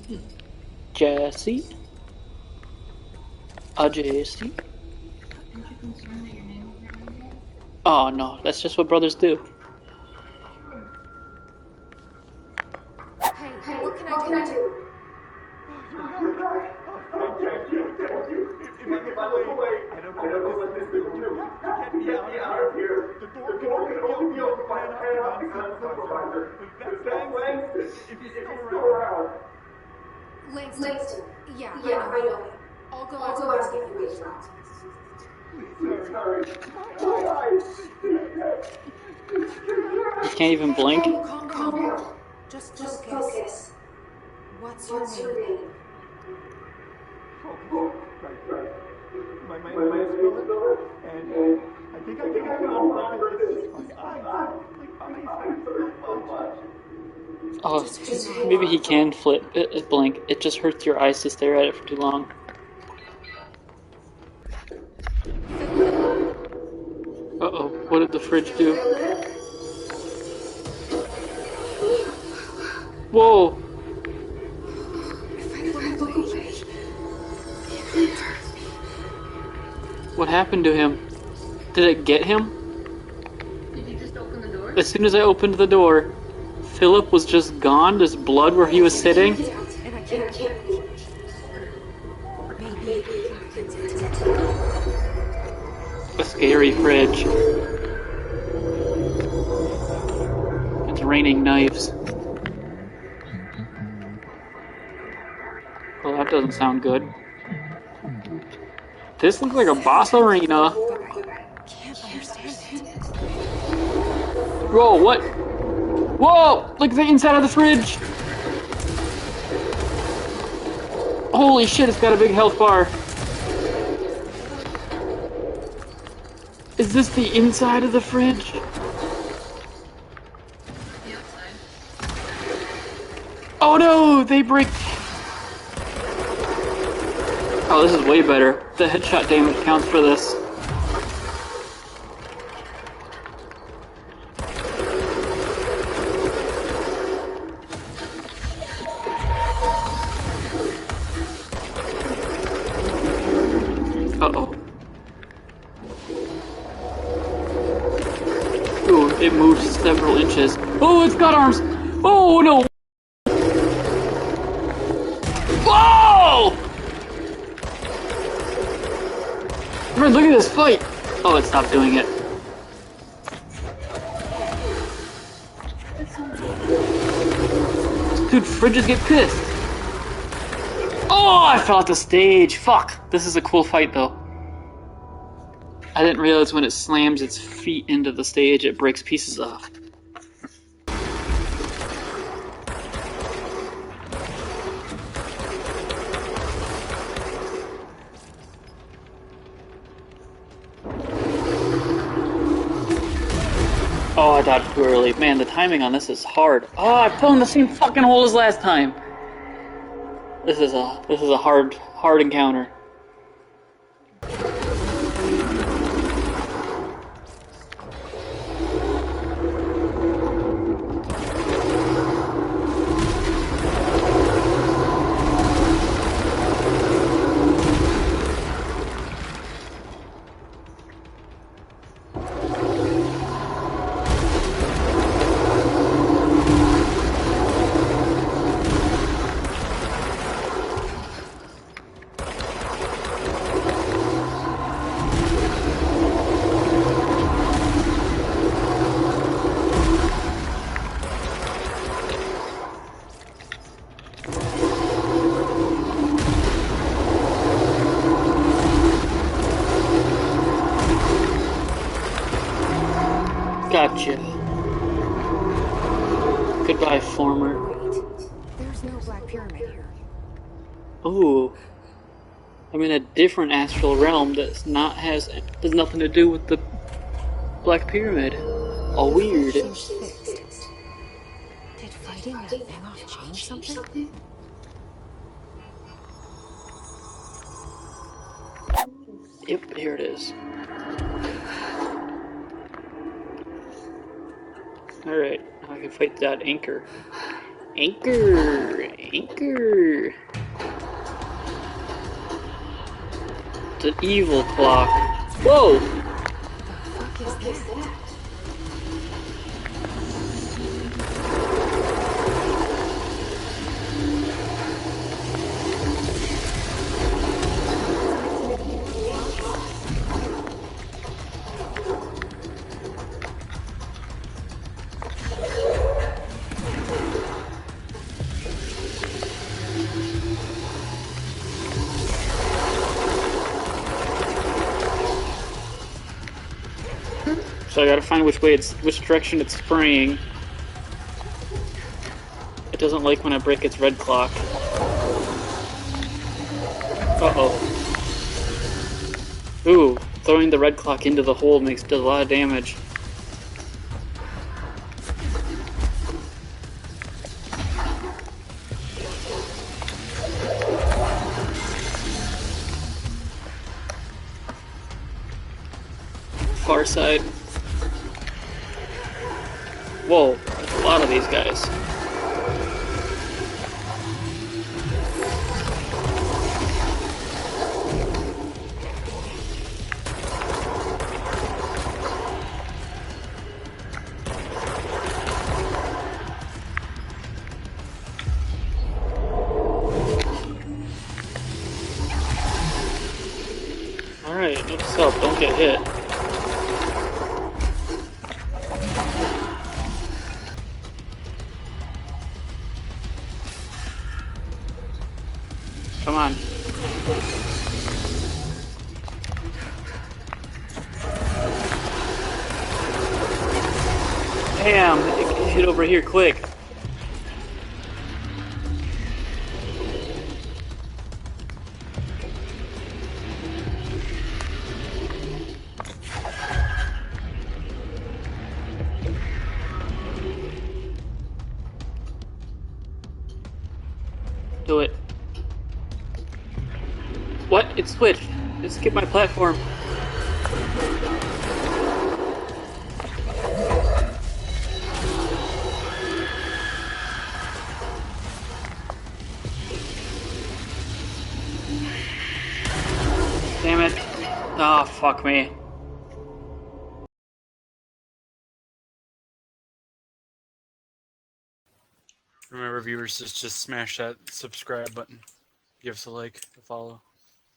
Jesse. Jesse. Aren't you concerned that your name is not on there? Oh no, that's just what brothers do. Hey, Hey, what can I what can do? I do? You're back. Oh, thank you, thank you. If I look away, I don't know what this will do. You get me out of here. The door can only be opened by a pan-optic supervisor. That's Langston, if he's still around. Langston. Yeah, I know. I'll go I'll ask go ask him. him if he's around. Sorry. My eyes. You can't even blink. Calm Calm down. down. Just Just focus. focus. What's What's your your name? name? Oh, right. My name is Philip, and I think I can on purpose. My eyes so much. Oh, maybe he can blink. It just hurts your eyes to stare at it for too long. Uh-oh, what did the fridge do? Whoa! If I look away, What happened to him? Did it get him? Did you just open the door? As soon as I opened the door, Philip was just gone. There's blood where he was sitting. and I can't reach. Maybe I can fix it. A scary fridge. It's raining knives. Well, that doesn't sound good. This looks like a boss arena. But I can't understand it. Whoa, what? Whoa! Look at the inside of the fridge! Holy shit, it's got a big health bar. Is this the inside of the fridge? The outside. Oh no, they break. Oh, this is way better. The headshot damage counts for this. Uh-oh. Ooh, it moved several inches. Oh, it's got arms! Oh no! Whoa! Man, look at this fight! Oh, it stopped doing it. Dude, fridges get pissed. Oh, I fell off the stage. Fuck. This is a cool fight, though. I didn't realize when it slams its feet into the stage, it breaks pieces off. Oh, I dodged too early. Man, the timing on this is hard. Oh, I fell in the same fucking hole as last time. This is a hard encounter. Gotcha. Goodbye, former. Wait, there's no Black Pyramid here. Ooh. I'm in a different astral realm that's has nothing to do with the Black Pyramid. All weird. Seems fixed. Did fighting that thing off change something? Yep, here it is. Alright, now I can fight that anchor. Anchor! Anchor! It's an evil clock. Whoa! What is that? So I gotta find which direction it's spraying. It doesn't like when I break its red clock. Uh-oh. Ooh, throwing the red clock into the hole does a lot of damage. Far side. Whoa, there's a lot of these guys. Alright, note to self, don't get hit. Come on. Damn, hit over here quick. Do it. What? It switched. It skipped my platform. Damn it. Ah, oh, fuck me. Remember, viewers, just smash that subscribe button. Give us a like, a follow.